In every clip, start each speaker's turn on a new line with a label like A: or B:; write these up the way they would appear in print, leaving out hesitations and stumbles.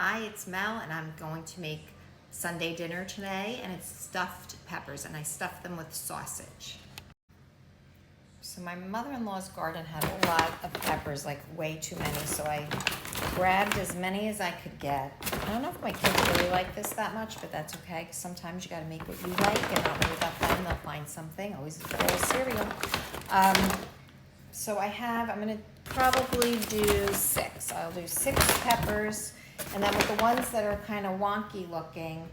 A: Hi, it's Mel, and I'm going to make Sunday dinner today, and it's stuffed peppers, and I stuffed them with sausage. So my mother-in-law's garden had a lot of peppers, like way too many, so I grabbed as many as I could get. I don't know if my kids really like this that much, but that's okay, because sometimes you gotta make what you like, and not worry about them, they'll find something, always a bowl of cereal. So I'm gonna probably do 6. I'll do 6 peppers, and then with the ones that are kind of wonky looking,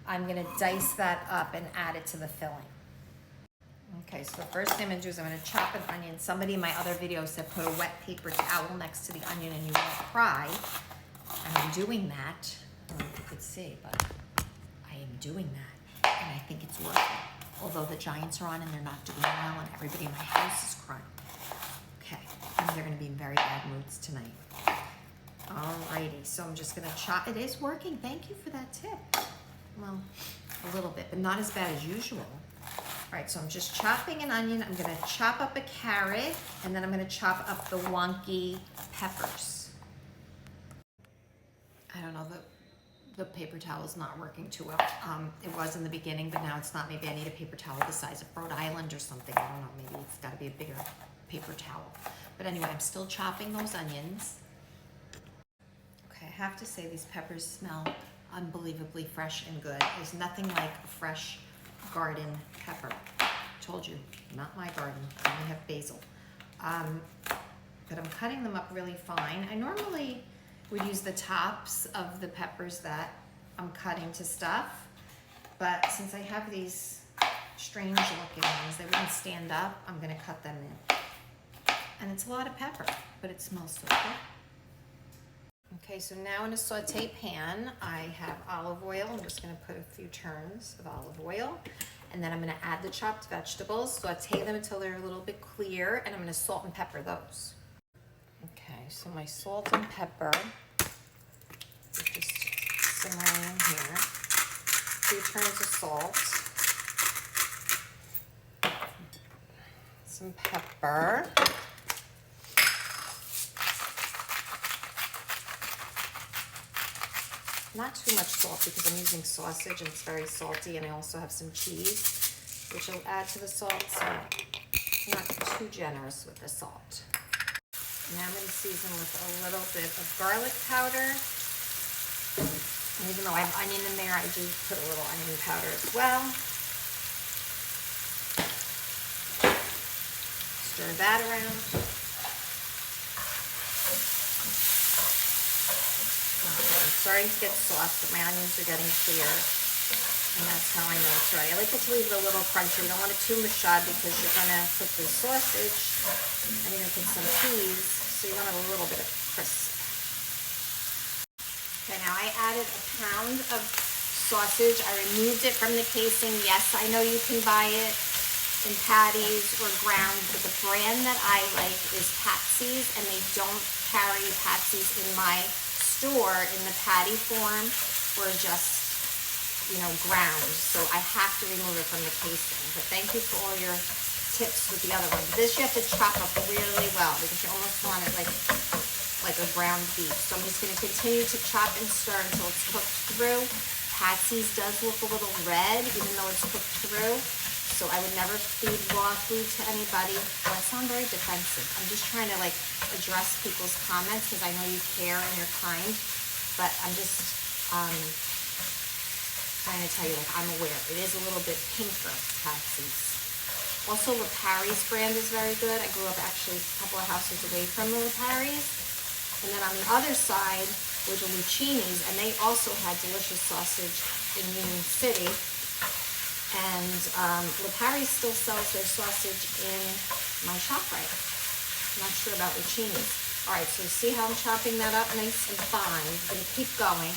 A: I'm gonna dice that up and add it to the filling. Okay, so the first thing I'm gonna do is I'm gonna chop an onion. Somebody in my other video said put a wet paper towel next to the onion and you won't cry. And I'm doing that. I don't know if you could see, but I am doing that, and I think it's working. Although the Giants are on and they're not doing well, and everybody in my house is crying. Okay, and they're gonna be in very bad moods tonight. Alrighty, so I'm just gonna chop. It is working, thank you for that tip. Well, a little bit, but not as bad as usual. Alright, so I'm just chopping an onion. I'm gonna chop up a carrot, and then I'm gonna chop up the wonky peppers. I don't know, the paper towel is not working too well. It was in the beginning, but now it's not. Maybe I need a paper towel the size of Rhode Island or something. I don't know, maybe it's gotta be a bigger paper towel. But anyway, I'm still chopping those onions. Okay, I have to say these peppers smell unbelievably fresh and good. There's nothing like a fresh garden pepper. Told you, not my garden. I only have basil. But I'm cutting them up really fine. I normally would use the tops of the peppers that I'm cutting to stuff, but since I have these strange looking ones, they wouldn't stand up, I'm gonna cut them in. And it's a lot of pepper, but it smells so good. Okay, so now in a saute pan, I have olive oil. I'm just gonna put a few turns of olive oil, and then I'm gonna add the chopped vegetables, saute them until they're a little bit clear, and I'm gonna salt and pepper those. Okay, so my salt and pepper is just simmering in here. 2 turns of salt, some pepper, not too much salt because I'm using sausage and it's very salty, and I also have some cheese, which I'll add to the salt, so I'm not too generous with the salt. Now I'm going to season with a little bit of garlic powder. And even though I have onion in there, I do put a little onion powder as well. Stir that around. Okay, I'm starting to get soft, but my onions are getting clear. And that's how I know it's ready. I like it to leave it a little crunchy. You don't want it too mushy because you're going to put the sausage and you're going to put some peas, so you want it a little bit of crisp. Okay, now I added a pound of sausage. I removed it from the casing. Yes, I know you can buy it in patties or ground, but the brand that I like is Patsy's, and they don't carry Patsy's in my store in the patty form or just, ground, so I have to remove it from the casing. But thank you for all your tips with the other one. But this you have to chop up really well because you almost want it like a ground beef. So I'm just going to continue to chop and stir until it's cooked through. Patsy's does look a little red even though it's cooked through, so I would never feed raw food to anybody. Well, I sound very defensive. I'm just trying to address people's comments because I know you care and you're kind, but I'm just trying to tell you, I'm aware. It is a little bit pinker, Patsy's. Also, Lipari's brand is very good. I grew up actually a couple of houses away from the Lipari's. And then on the other side were the Lucchini's, and they also had delicious sausage in Union City. And Lipari's still sells their sausage in my ShopRite. I'm not sure about Lucchini's. All right, so see how I'm chopping that up nice and fine. I'm gonna keep going.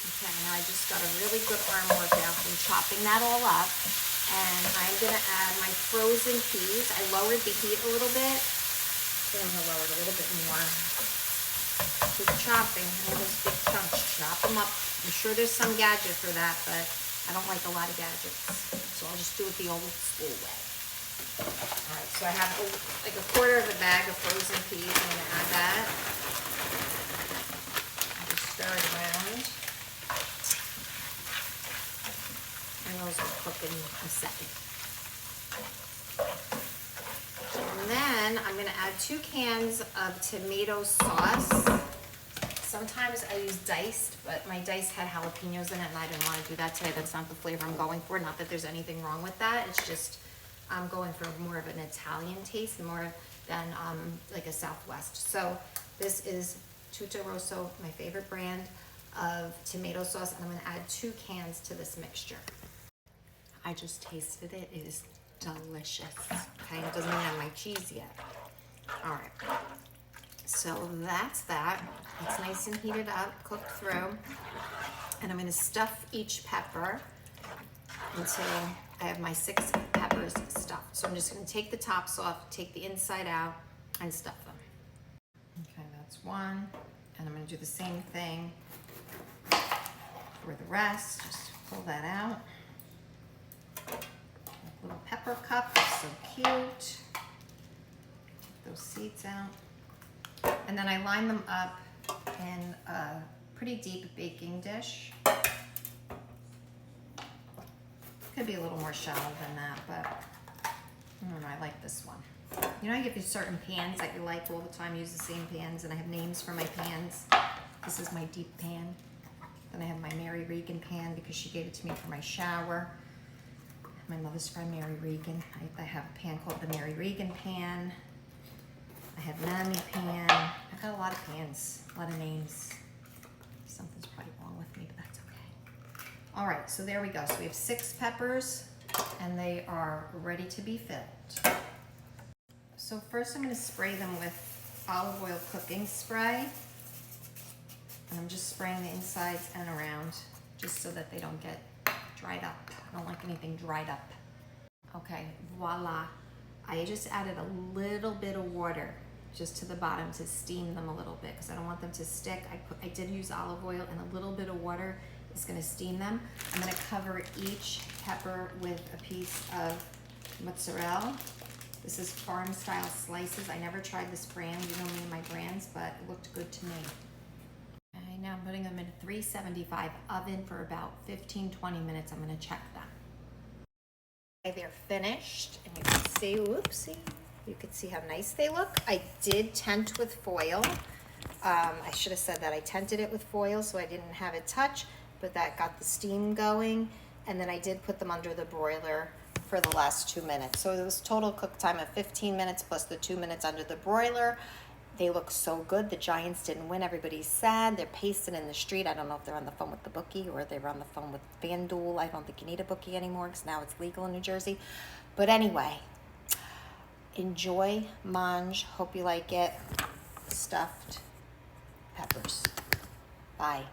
A: Okay, now I just got a really good arm workout from chopping that all up. And I'm gonna add my frozen peas. I lowered the heat a little bit. I'm gonna lower it a little bit more. Keep chopping, all those big chunks, chop them up. I'm sure there's some gadget for that, but I don't like a lot of gadgets. So I'll just do it the old school way. All right, so I have like a quarter of a bag of frozen peas. I'm gonna add that. I'll just stir it a second. And then I'm gonna add 2 cans of tomato sauce. Sometimes I use diced, but my diced had jalapenos in it and I didn't want to do that today. That's not the flavor I'm going for. Not that there's anything wrong with that. It's just I'm going for more of an Italian taste, more than like a Southwest. So this is Tutto Rosso, my favorite brand of tomato sauce, and I'm gonna add 2 cans to this mixture. I just tasted it. It is delicious. Okay, it doesn't even have my cheese yet. All right. So that's that. It's nice and heated up, cooked through. And I'm gonna stuff each pepper until I have my 6 peppers stuffed. So I'm just gonna take the tops off, take the inside out, and stuff them. Okay, that's one. And I'm gonna do the same thing for the rest. Just pull that out. Little pepper cup, so cute. Take those seeds out. And then I line them up in a pretty deep baking dish. Could be a little more shallow than that, but I don't know, I like this one. You know, I give you certain pans that you like all the time, use the same pans, and I have names for my pans. This is my deep pan. Then I have my Mary Regan pan because she gave it to me for my shower. My mother's friend, Mary Regan. I have a pan called the Mary Regan pan. I have Mammy pan. I've got a lot of pans, a lot of names. Something's probably wrong with me, but that's okay. All right, so there we go. So we have 6 peppers, and they are ready to be filled. So first I'm gonna spray them with olive oil cooking spray. And I'm just spraying the insides and around, just so that they don't get dried up. I don't like anything dried up. Okay, voila. I just added a little bit of water just to the bottom to steam them a little bit because I don't want them to stick. I did use olive oil, and a little bit of water is gonna steam them. I'm gonna cover each pepper with a piece of mozzarella. This is farm style slices. I never tried this brand, you know me and my brands, but it looked good to me. Okay, now I'm putting them in a 375 oven for about 15-20 minutes. I'm gonna check them. Okay, they're finished, and you can see, whoopsie, you can see how nice they look. I did tent with foil. I should have said that. I tented it with foil so I didn't have it touch, but that got the steam going. And then I did put them under the broiler for the last 2 minutes. So it was total cook time of 15 minutes plus the 2 minutes under the broiler. They look so good. The Giants didn't win. Everybody's sad. They're pasting in the street. I don't know if they're on the phone with the bookie or they're on the phone with FanDuel. I don't think you need a bookie anymore because now it's legal in New Jersey. But anyway, enjoy, mange. Hope you like it. Stuffed peppers. Bye.